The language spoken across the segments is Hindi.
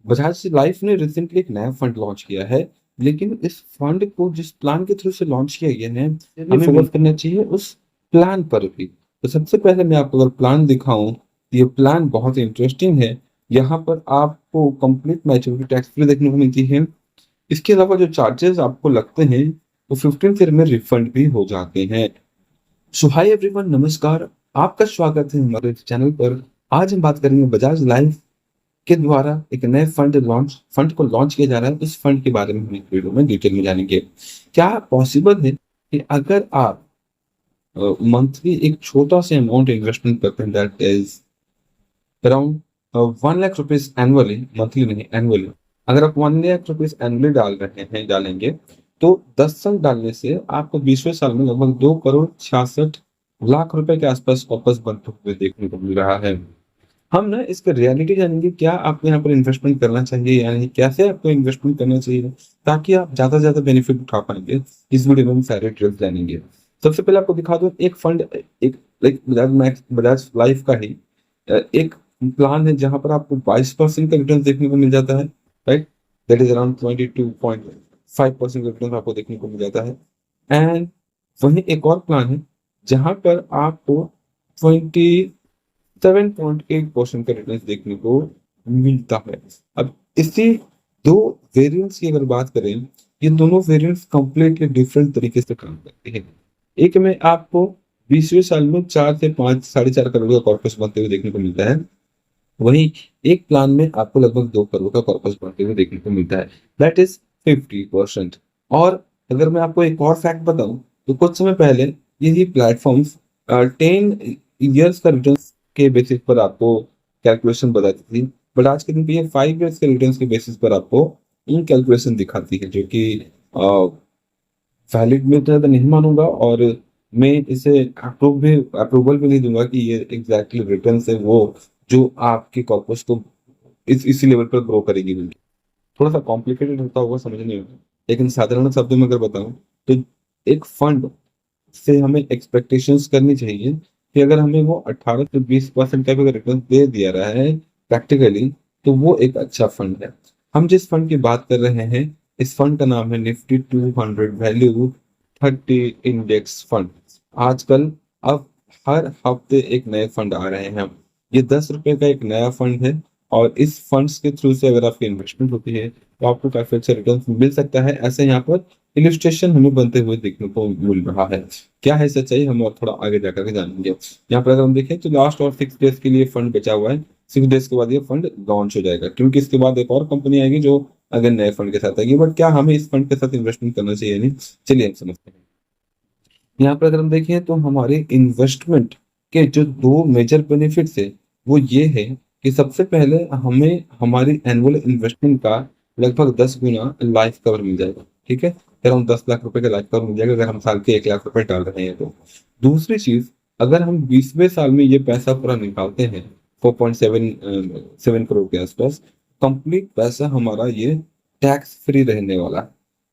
बजाज लाइफ ने रिसेंटली एक नया फंड लॉन्च किया है, लेकिन इस फंड को जिस प्लान के थ्रू से लॉन्च किया गया है, हमें फोकस करना चाहिए उस प्लान पर भी। तो सबसे पहले मैं आपको अगर प्लान दिखाऊं, तो ये प्लान बहुत ही इंटरेस्टिंग है। यहाँ पर आपको कंप्लीट मैच्योरिटी टैक्स फ्री देखने को मिलती है। इसके अलावा जो चार्जेस आपको लगते हैं, वो 15 ईयर में रिफंड भी हो जाते हैं। सो हाय एवरीवन, नमस्कार। आपका स्वागत है हमारे चैनल पर। आज हम बात करेंगे बजाज लाइफ के द्वारा एक नए फंड को लॉन्च किया जा रहा है। इस फंड के बारे में हम एक वीडियो में डिटेल में जानेंगे। क्या पॉसिबल है कि अगर आप मंथली एक छोटा सा अमाउंट इन्वेस्टमेंट करते हैं, that is around 1 lakh rupees annually, monthly नहीं एनुअली। अगर आप 1 लाख रुपीज एनुअली डालेंगे, तो 10 साल डालने से आपको 20वें साल में लगभग 2 करोड़ 66 लाख रुपए के आसपास वापस बनते हुए देखने को मिल रहा है। हम ना इसका रियलिटी जानेंगे, क्या आपको यहाँ पर इन्वेस्टमेंट करना चाहिए या नहीं, कैसे आपको इन्वेस्टमेंट करना चाहिए, ताकि आप ज्यादा से ज्यादा बेनिफिट उठा पाएंगे। इस वीडियो में हम सारे डिटेल्स जानेंगे। सबसे पहले आपको दिखा दूं एक फंड, एक लाइक बजाज लाइफ का ही एक प्लान है, जहां पर आपको 22% का रिटर्न देखने को मिल जाता है। राइट, दैट इज अराउंड 22.5% का रिटर्न आपको देखने को मिल जाता है। एंड वहीं एक और प्लान है, जहां पर आपको 7.8% का रिटर्न देखने को मिलता है। अब इसी दो वेरिएंट्स की अगर बात करें, ये दोनों वेरिएंट्स कंप्लीटली डिफरेंट तरीके से काम करते हैं। एक में आपको 20वें साल में 4 से 5 4.5 करोड़ का कॉर्पस बनते हुए देखने को मिलता है। वहीं एक प्लान में आपको लगभग 2 करोड़ का कॉर्पस बनते हुए देखने को मिलता है। That is 50%। और अगर मैं आपको एक और फैक्ट बताऊं, तो कुछ समय पहले यही प्लेटफॉर्म्स 10 ईयर्स का रिटर्न के बेसिस पर आपको कैलकुलेशन बताती थी, बट आज के दिन पे ये 5 ईयर्स के रिटर्न के बेसिस पर आपको इन कैलकुलेशन दिखाती है, जो कि वैलिड में तो ज्यादा नहीं मानूंगा, और मैं इसे अप्रूवल भी नहीं दूंगा कि ये एग्जैक्टली रिटर्न है वो जो आपके कॉर्पस को इसी लेवल पर ग्रो करेगी। थोड़ा सा कॉम्प्लिकेटेड होता होगा, समझ नहीं होगा, लेकिन साधारण शब्दों में अगर बताऊं, तो एक फंड से हमें एक्सपेक्टेशंस करनी चाहिए कि अगर हमें वो 18 से 20% का भी अगर रिटर्न दे दिया रहा है प्रैक्टिकली, तो वो एक अच्छा फंड है। हम जिस फंड की बात कर रहे हैं, इस फंड का नाम है निफ्टी 200 वैल्यू 30 इंडेक्स फंड। आजकल अब हर हफ्ते एक नए फंड आ रहे हैं। ये 10 रुपए का एक नया फंड है, और इस फंड्स के थ्रू से अगर आपकी इन्वेस्टमेंट होती है, तो आपको काफी अच्छा रिटर्न मिल सकता है। ऐसे यहाँ पर इलिस्ट्रेशन हमें बनते हुए देखने को मिल रहा है। क्या है सच्चाई, हम और थोड़ा आगे जाकर के जानेंगे। यहाँ पर अगर हम देखें, तो लास्ट और 6 डेज के लिए फंड बचा हुआ है। 6 डेज के बाद ये फंड लॉन्च हो जाएगा, क्योंकि इसके बाद एक और कंपनी आएगी जो अगर नए फंड के साथ आएगी। बट क्या हमें इस फंड के साथ इन्वेस्टमेंट करना चाहिए नहीं, चलिए हम समझते हैं। यहाँ पर अगर हम देखें, तो हमारे इन्वेस्टमेंट के जो दो मेजर बेनिफिट्स है, वो ये है कि सबसे पहले हमें हमारी एनुअल इन्वेस्टमेंट का लगभग 10 गुना लाइफ कवर मिल जाएगा। ठीक है, अराउंड 10 लाख रुपए का लाइफ कवर मिल जाएगा अगर हम साल के 1 लाख रुपए डाल रहे हैं तो। दूसरी चीज, अगर हम 20वें साल में ये पैसा पूरा निकालते हैं, 4.7 करोड़ के आसपास, कंप्लीट पैसा हमारा ये टैक्स फ्री रहने वाला है।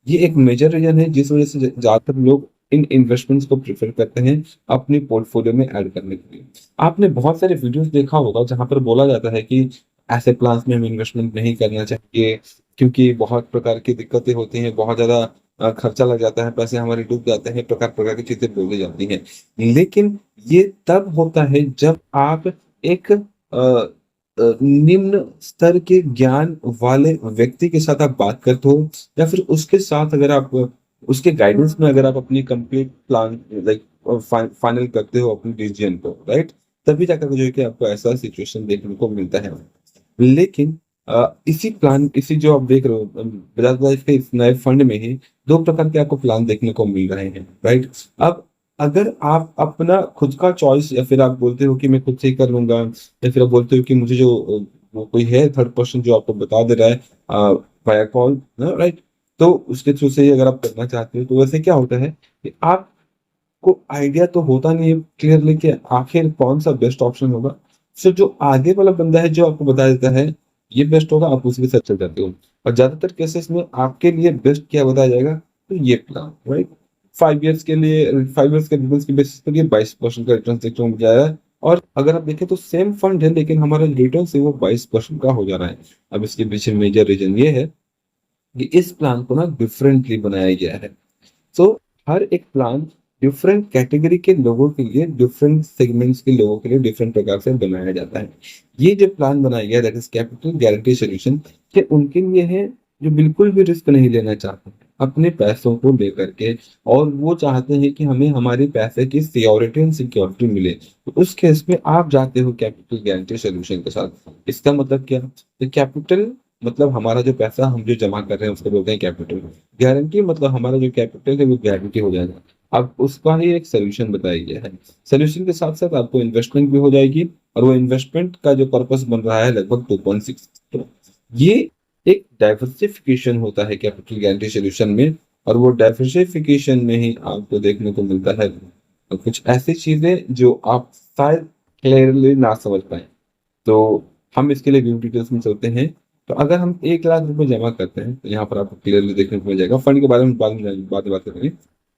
ये एक मेजर रीजन है जिस वजह से ज्यादातर लोग इन इन्वेस्टमेंट्स को प्रेफर करते हैं अपनी पोर्टफोलियो में ऐड करने के लिए। आपने बहुत सारे वीडियोस देखा होगा जहां पर बोला जाता है कि ऐसे प्लान्स में हमें इन्वेस्टमेंट नहीं करना चाहिए, क्योंकि बहुत प्रकार की दिक्कतें होती हैं, बहुत ज्यादा खर्चा लग जाता है, पैसे हमारे डूब जाते हैं, प्रकार प्रकार की चीजें बोली जाती हैं। लेकिन ये तब होता है जब आप एक निम्न स्तर के ज्ञान वाले व्यक्ति के साथ आप बात करते हो, या फिर उसके साथ अगर आप उसके गाइडेंस में अगर आप अपनी कंप्लीट प्लान लाइक फाइनल करते हो अपनी डिसीजन को, राइट, तभी जाकर जो है कि आपको ऐसा सिचुएशन देखने को मिलता है। लेकिन इसी जो आप देख रहे हो, बजाज लाइफ के इस नए फंड में ही दो प्रकार के आपको प्लान देखने को मिल रहे हैं। राइट, अब अगर आप अपना खुद का चॉइस, या फिर आप बोलते हो कि मैं खुद से ही कर लूंगा, या फिर आप बोलते हो कि मुझे जो वो कोई है थर्ड पर्सन जो आपको बता दे रहा है वाया कॉल, राइट, तो उसके थ्रू से ही अगर आप करना चाहते हो, तो वैसे क्या होता है कि आपको आइडिया तो होता नहीं है क्लियरली कि आखिर कौन सा बेस्ट ऑप्शन होगा। सिर्फ जो आगे वाला बंदा है जो आपको बता देता है ये बेस्ट होगा, आप उसी के साथ चल जाते हो। और ज्यादातर केसेस में आपके लिए बेस्ट क्या बताया जाएगा, तो ये प्लान, राइट। 5 ईयर्स के लिए, 5 ईयर्स के रिटर्न के बेसिस पर ये 22% का रिटर्न देखने को मिल जाएगा। और अगर आप देखें तो सेम फंड है, लेकिन हमारा रिटर्न है वो 22% का हो जा रहा है। अब इसके पीछे मेजर रीजन ये है कि इस प्लान को ना डिफरेंटली बनाया गया है। सो हर एक प्लान डिफरेंट कैटेगरी के लोगों के लिए, डिफरेंट सेगमेंट्स के लोगों के लिए डिफरेंट प्रकार से बनाया जाता है। ये जो प्लान बनाया गया that is capital guarantee solution, ये उनके लिए है जो बिल्कुल भी रिस्क नहीं लेना चाहते अपने पैसों को लेकर के, और वो चाहते हैं कि हमें हमारे पैसे की सिक्योरिटी एंड सिक्योरिटी मिले। तो उस केस में आप जाते हो कैपिटल गारंटी सोल्यूशन के साथ। इसका मतलब क्या? तो कैपिटल मतलब हमारा जो पैसा हम जो जमा कर रहे हैं उसको बोलते हैं कैपिटल। गारंटी मतलब हमारा जो कैपिटल है वो गारंटी हो जाएगा। अब उसका ही एक सोल्यूशन बताया गया है। सोल्यूशन के साथ साथ आपको इन्वेस्टमेंट भी हो जाएगी, और वो इन्वेस्टमेंट का जो पर्पस बन रहा है लगभग 2.6। तो ये एक डाइवर्सिफिकेशन होता है कैपिटल गारंटी सोल्यूशन में, और वो डाइवर्सिफिकेशन में ही आपको देखने को मिलता है कुछ ऐसी चीजें जो आप शायद क्लियरली ना समझ पाए। तो हम इसके लिए व्यू डिटेल्स में चलते हैं। तो अगर हम 1 लाख रुपए जमा करते हैं तो यहाँ पर आपको क्लियरली देखने को मिल जाएगा। फंड के बारे में बाद में बात करेंगे,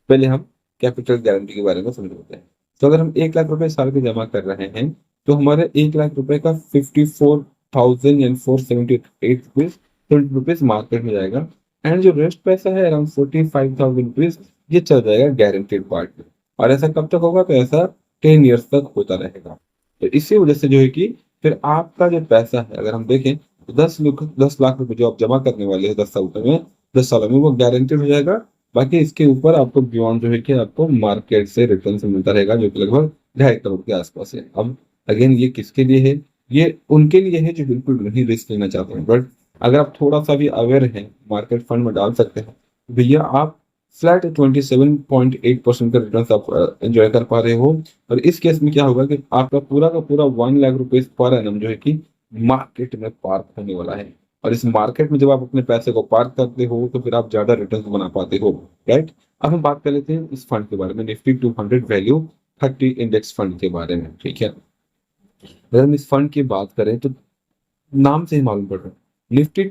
पहले हम कैपिटल गारंटी के बारे में समझ लेते हैं। तो अगर हम 1 लाख रुपए साल के जमा कर रहे हैं तो हमारे 1 लाख रुपए का 54,478 रुपीज मार्केट में जाएगा, एंड जो रेस्ट पैसा है अराउंड 45,000 रुपीज, ये चल जाएगा गारंटेड पार्ट में। और ऐसा कब तक होगा? तो ऐसा 10 ईयर्स तक होता रहेगा। तो इसी वजह से जो है कि फिर आपका जो पैसा है अगर हम देखें तो 10 लाख रुपए जो आप जमा करने वाले हैं 10 साल में, 10 सालों में वो गारंटेड हो जाएगा। बाकी इसके ऊपर आपको बियॉन्ड जो है कि आपको मार्केट से रिटर्न से मिलता रहेगा, जो कि लगभग 2.5 करोड़ के आसपास है। अब अगेन ये किसके लिए है? ये उनके लिए है जो बिल्कुल नहीं रिस्क लेना चाहते हैं। बट अगर आप थोड़ा सा भी अवेयर हैं, मार्केट फंड में डाल सकते हैं। भैया आप फ्लैट 27.8% का रिटर्न आप एंजॉय कर पा रहे हो। और इस केस में क्या होगा कि आपका पूरा का पूरा 1 लाख रुपए पर एनम जो है कि मार्केट में पार्क होने वाला है। और इस मार्केट में जब आप अपने पैसे को पार्क करते हो तो फिर आप ज्यादा रिटर्न बना पाते हो, राइट। अब हम बात कर लेते हैं इस फंड के बारे में, निफ्टी 200 वैल्यू 30 इंडेक्स फंड के बारे में, ठीक है। अगर हम इस फंड की बात करें तो नाम से ही मालूम पड़ रहा है निफ्टी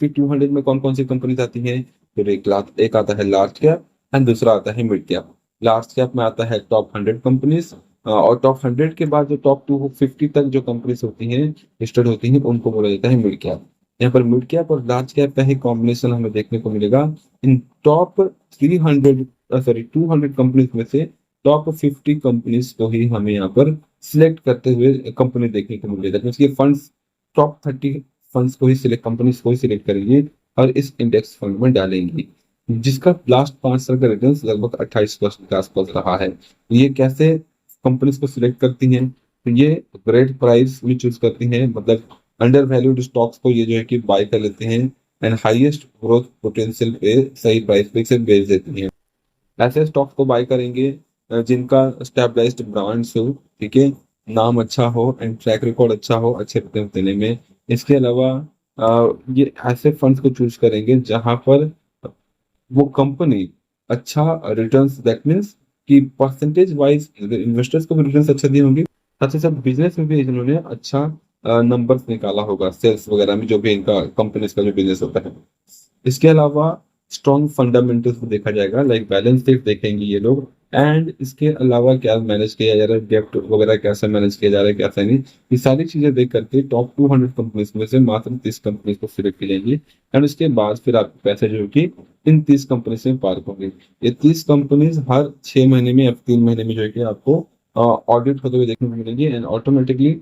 200 में कौन कौन सी कंपनीज आती हैं? फिर एक आता है लार्ज कैप एंड दूसरा आता है मिड कैप। लार्ज कैप में आता है टॉप 100 कंपनीज, और टॉप 100 के बाद जो टॉप 250 तक जो कंपनीज होती हैं, लिस्टेड होती हैं, उनको बोला जाता है मिड कैप। यहाँ पर मिड कैप और लार्ज कैप का ही कॉम्बिनेशन हमें देखने को मिलेगा। इन टॉप 300 सॉरी 200 कंपनीज में से टॉप 50 कंपनीज को ही हमें यहाँ पर सिलेक्ट करते हुए कंपनी देखने को मिलेगा। मीन्स ये फंड्स टॉप 30 फंड्स को ही सिलेक्ट, कंपनीज को ही सिलेक्ट करेंगे और इस इंडेक्स फंड में डालेंगे, जिसका लास्ट 5 साल का रिटर्न लगभग 28% के आसपास रहा है। ये कैसे कंपनीज को सिलेक्ट करती हैं? तो ये ग्रेट प्राइस भी चूज करती हैं, मतलब अंडर वैल्यूड स्टॉक्स को ये जो है कि बाय कर लेते हैं, एंड हाईएस्ट ग्रोथ पोटेंशियल पे सही प्राइस पे से बेच देती हैं। ऐसे स्टॉक्स को बाय करेंगे जिनका स्टेबलाइज्ड ब्रांड्स हो, ठीक है, नाम अच्छा हो एंड ट्रैक रिकॉर्ड अच्छा हो अच्छे रिटर्न देने में। इसके अलावा ये ऐसे फंड्स को चूज करेंगे जहां पर वो कंपनी अच्छा रिटर्न्स, दैट मीन्स कि परसेंटेज वाइज इन्वेस्टर्स को भी रिटर्न्स अच्छा दिए होंगे, साथ ही साथ बिजनेस में भी इन्होंने अच्छा नंबर्स निकाला होगा सेल्स वगैरह में, जो भी इनका कंपनीज का जो बिजनेस होता है। इसके अलावा स्ट्रॉन्ग फंडामेंटल्स भी देखा जाएगा, लाइक बैलेंस शीट देखेंगे ये लोग, एंड इसके अलावा क्या मैनेज किया जा रहा है, डेब्ट वगैरह कैसे मैनेज किया जा रहा है, कैसा नहीं, ये सारी चीजें देख करके टॉप 200 कंपनीज में से मात्र 30 कंपनीज को सिलेक्ट की जाएंगी। एंड उसके बाद फिर आपके पैसे जो कि इन 30 कंपनीज में पार्क होंगे। ये 30 कंपनीज हर 6 महीने में या 3 महीने में जो है कि आपको ऑडिट होते हुए देखने को मिलेंगे, एंड ऑटोमेटिकली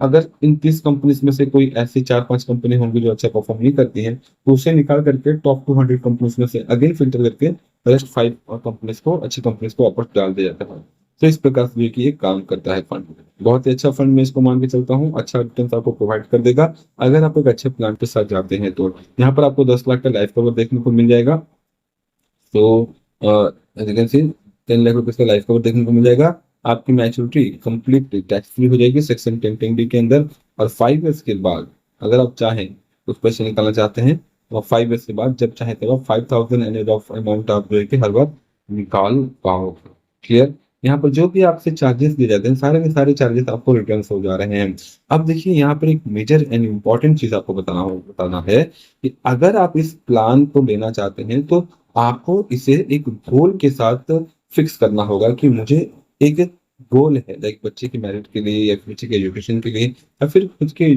अगर इन 30 कंपनीज में से कोई ऐसी 4-5 कंपनी होंगी जो अच्छा परफॉर्म नहीं करती हैं, तो उसे निकाल करके टॉप 200 कंपनीज में से अगेन फिल्टर करके रेस्ट 5 कंपनीज को, अच्छी कंपनीज को वापस डाल दिया जाता है। तो इस प्रकार से ये काम करता है फंड। बहुत ही अच्छा फंड मैं इसको मान के चलता हूँ, अच्छा रिटर्न आपको प्रोवाइड कर देगा अगर आप एक अच्छे प्लान के साथ जाते हैं। तो यहाँ पर आपको 10 लाख का लाइफ कवर देखने को मिल जाएगा। तो सी 10 लाख रुपए का लाइफ कवर देखने को मिल जाएगा। आपकी मैच्योरिटी कंप्लीट टैक्स फ्री हो जाएगी सेक्शन 10(10)(d) के अंदर। और 5 ईयर्स के बाद अगर आप चाहें कुछ पैसे निकालना चाहते हैं तो 5 ईयर्स के बाद जब चाहे तब आप 5,000 एन ऑफ अमाउंट आप जो है कि हर बार निकाल पाओगे। क्लियर? यहाँ पर जो भी आपसे चार्जेस दिए जाते हैं सारे के सारे चार्जेस आपको रिटर्न हो जा रहे हैं। अब देखिए यहाँ पर एक मेजर एंड इम्पॉर्टेंट चीज आपको बताना है कि अगर आप इस प्लान को लेना चाहते हैं तो आपको इसे एक गोल के साथ फिक्स करना होगा कि मुझे एक गोल है, लाइक बच्चे की मैरिज के लिए या फिर बच्चे के एजुकेशन के लिए या फिर खुद के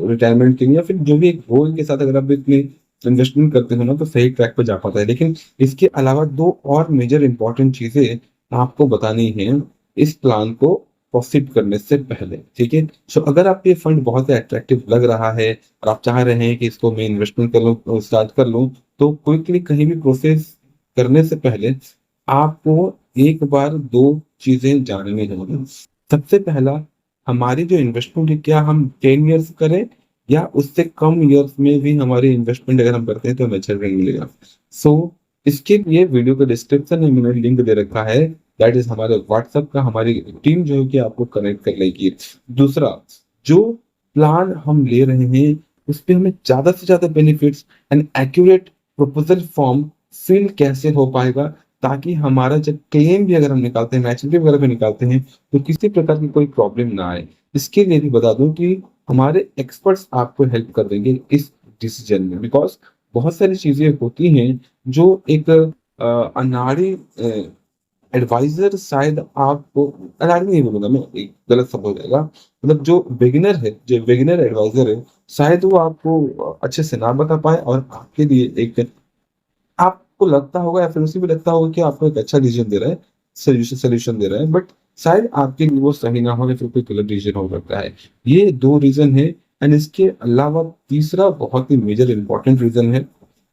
रिटायरमेंट के लिए या फिर जो भी एक गोल के साथ अगर आप इतने इन्वेस्टमेंट करते हो ना तो सही ट्रैक पे जा पाता है। लेकिन इसके अलावा दो और मेजर इंपॉर्टेंट चीजें आपको बतानी है इस प्लान को प्रोसीड करने से पहले, ठीक है। सो अगर आपको ये फंड बहुत ही अट्रैक्टिव लग रहा है और आप चाह रहे हैं कि इसको मैं इन्वेस्टमेंट कर लूँ, स्टार्ट कर लूँ, तो क्विकली कहीं भी प्रोसेस करने से पहले आपको एक बार दो चीजें जाननी होंगी। सबसे पहला, हमारी जो इन्वेस्टमेंट है क्या हम 10 इयर्स करें या उससे कम इयर्स में भी हमारी इन्वेस्टमेंट अगर हम करते हैं तो हमें अच्छा रिटर्न मिलेगा। सो इसके लिए वीडियो के डिस्क्रिप्शन में मैंने लिंक दे रखा है, दैट इज हमारे व्हाट्सएप का। हमारी टीम जो है कि आपको कनेक्ट कर लेगी। दूसरा, जो प्लान हम ले रहे हैं उस पे हमें ज्यादा से ज्यादा benefits and accurate proposal form fill कैसे हो पाएगा, ताकि हमारा जब क्लेम भी अगर हम निकालते हैं, मैच्योरिटी वगैरह भी निकालते हैं, तो किसी प्रकार की कोई प्रॉब्लम ना आए। इसके लिए भी बता दूं कि हमारे एक्सपर्ट्स आपको हेल्प कर देंगे इस डिसीजन में, बिकॉज बहुत सारी चीजें होती हैं जो एक अनाड़ी एडवाइजर शायद आपको, अनाड़ी नहीं बोलूंगा मैं, एक गलत शब्द हो जाएगा, मतलब जो बिगिनर है, जो बिगिनर एडवाइजर है, शायद वो आपको अच्छे से ना बता पाए और आपके लिए एक, आपको लगता होगा या फिर उसे भी लगता होगा कि आपको एक अच्छा डिसीजन दे रहा है, सोल्यूशन सोल्यूशन दे रहा है, बट शायद आपके लिए वो सही ना हो या फिर कोई गलत डिसीजन हो सकता है। ये दो रीजन है। एंड इसके अलावा तीसरा बहुत ही मेजर इंपॉर्टेंट रीजन है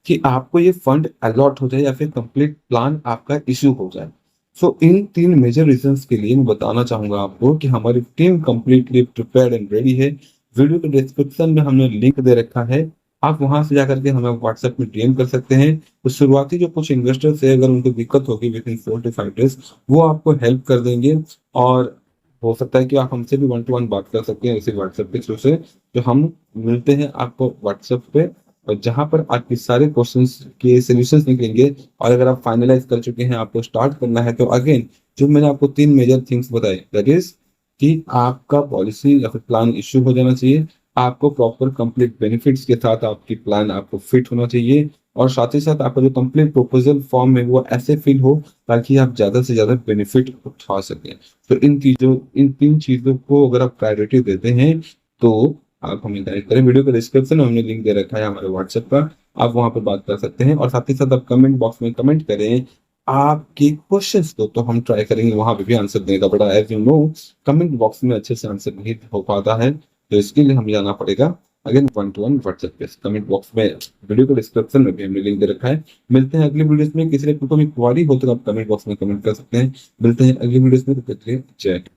कि आपको ये फंड अलॉट हो जाए या फिर कंप्लीट प्लान आपका इश्यू हो जाए। सो इन तीन मेजर रीजंस के लिए मैं बताना चाहूंगा आपको कि हमारी team completely prepared and ready है। वीडियो के डिस्क्रिप्शन में हमने लिंक दे रखा है, आप वहां से जाकर के हमें व्हाट्सएप में डीएम कर सकते हैं। तो शुरुआती जो कुछ इन्वेस्टर्स है, अगर उनको दिक्कत होगी विद इन 4 to 5 डेज, वो आपको हेल्प कर देंगे। और हो सकता है कि आप हमसे भी 1 to 1 बात कर सकते हैं इसी व्हाट्सएप के थ्रू से। तो हम मिलते हैं आपको व्हाट्सएप पे, और जहां पर आपके सारे क्वेश्चंस के सॉल्यूशंस निकलेंगे। और अगर आप फाइनलाइज कर चुके हैं, आपको स्टार्ट करना है, तो अगेन जो मैंने आपको तीन मेजर थिंग्स बताए, दैट इज कि आपका पॉलिसी या फिर प्लान इश्यू हो जाना चाहिए, आपको प्रॉपर कंप्लीट बेनिफिट्स के साथ आपकी प्लान आपको फिट होना चाहिए, और साथ ही साथ आपका जो कंप्लीट प्रपोजल फॉर्म है वो ऐसे फिल हो ताकि आप ज्यादा से ज्यादा बेनिफिट उठा सकें। तो इन तीन चीजों को अगर आप प्रायोरिटी देते हैं तो आप हमें कनेक्ट करें। वीडियो के डिस्क्रिप्शन में हमने लिंक दे रखा है हमारे व्हाट्सएप का, आप वहां पर बात कर सकते हैं। और साथ ही साथ आप कमेंट बॉक्स में कमेंट करें आपके क्वेश्चंस को, तो हम ट्राई करेंगे वहां पे भी आंसर देने का। But as you know, comment box में अच्छे से आंसर नहीं हो पाता है, तो इसके लिए हमें जाना पड़ेगा अगेन 1 to 1 व्हाट्सएप पे। कमेंट बॉक्स में, वीडियो के डिस्क्रिप्शन में भी हमने लिंक दे रखा है। मिलते हैं अगली वीडियोस में। किसी ने कोई क्वारी हो तो आप कमेंट बॉक्स में कमेंट कर सकते हैं। मिलते हैं अगली वीडियोस में, तो तक के लिए जय हिंद।